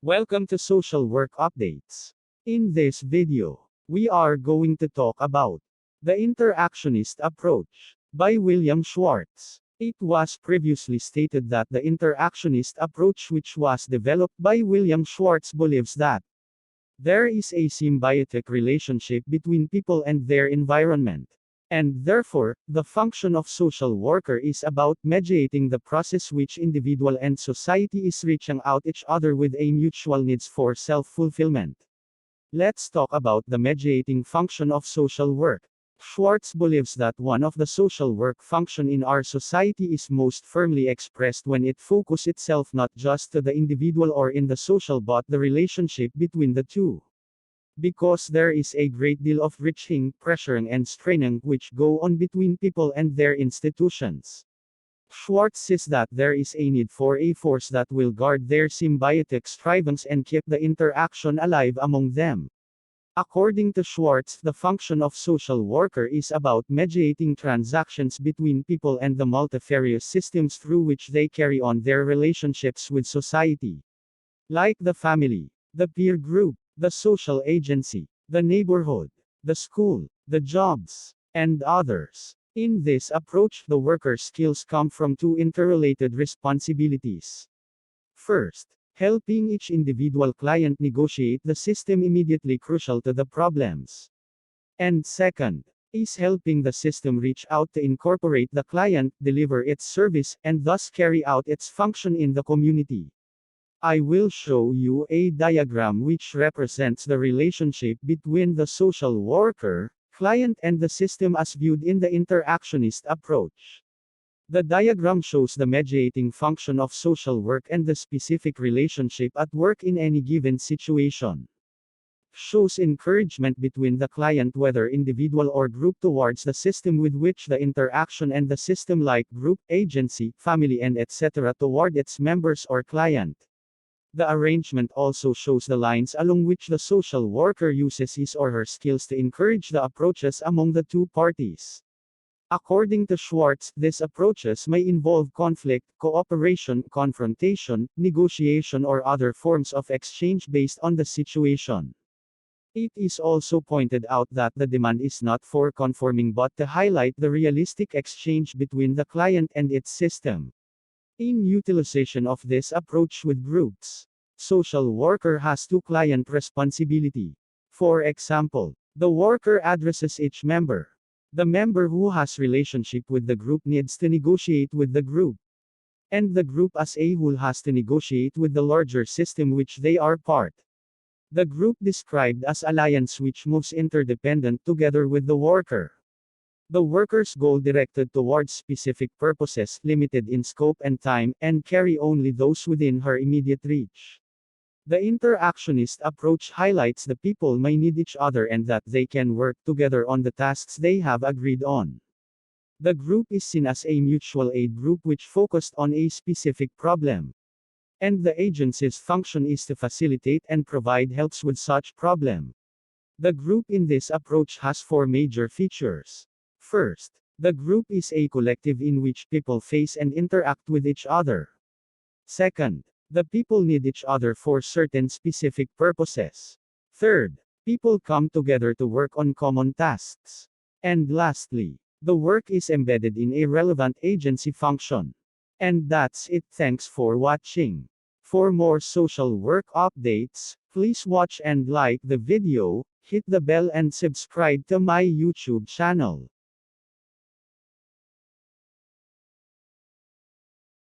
Welcome to Social Work Updates. In this video, we are going to talk about the Interactionist Approach by William Schwartz. It was previously stated that the Interactionist Approach, which was developed by William Schwartz, believes that there is a symbiotic relationship between people and their environment. And therefore, the function of social worker is about mediating the process which individual and society is reaching out each other with a mutual needs for self-fulfillment. Let's talk about the mediating function of social work. Schwartz believes that one of the social work function in our society is most firmly expressed when it focuses itself not just to the individual or in the social but the relationship between the two. Because there is a great deal of reaching, pressuring and straining which go on between people and their institutions. Schwartz says that there is a need for a force that will guard their symbiotic strivings and keep the interaction alive among them. According to Schwartz, the function of social worker is about mediating transactions between people and the multifarious systems through which they carry on their relationships with society. Like the family, the peer group, the social agency, the neighborhood, the school, the jobs, and others. In this approach, the worker's skills come from two interrelated responsibilities. First, helping each individual client negotiate the system immediately crucial to the problems. And second, is helping the system reach out to incorporate the client, deliver its service, and thus carry out its function in the community. I will show you a diagram which represents the relationship between the social worker, client and the system as viewed in the interactionist approach. The diagram shows the mediating function of social work and the specific relationship at work in any given situation. Shows encouragement between the client, whether individual or group, towards the system with which the interaction and the system like group, agency, family and etc. toward its members or client. The arrangement also shows the lines along which the social worker uses his or her skills to encourage the approaches among the two parties. According to Schwartz, these approaches may involve conflict, cooperation, confrontation, negotiation or other forms of exchange based on the situation. It is also pointed out that the demand is not for conforming but to highlight the realistic exchange between the client and its system. In utilization of this approach with groups, social worker has two client responsibility. For example, the worker addresses each member. The member who has relationship with the group needs to negotiate with the group. And the group as a whole has to negotiate with the larger system which they are part. The group described as alliance which moves interdependent together with the worker. The worker's goal directed towards specific purposes, limited in scope and time, and carry only those within her immediate reach. The interactionist approach highlights the people may need each other and that they can work together on the tasks they have agreed on. The group is seen as a mutual aid group which focused on a specific problem. And the agency's function is to facilitate and provide helps with such problem. The group in this approach has four major features. First, the group is a collective in which people face and interact with each other. Second, the people need each other for certain specific purposes. Third, people come together to work on common tasks. And lastly, the work is embedded in a relevant agency function. And that's it. Thanks for watching. For more social work updates, please watch and like the video, hit the bell and subscribe to my YouTube channel.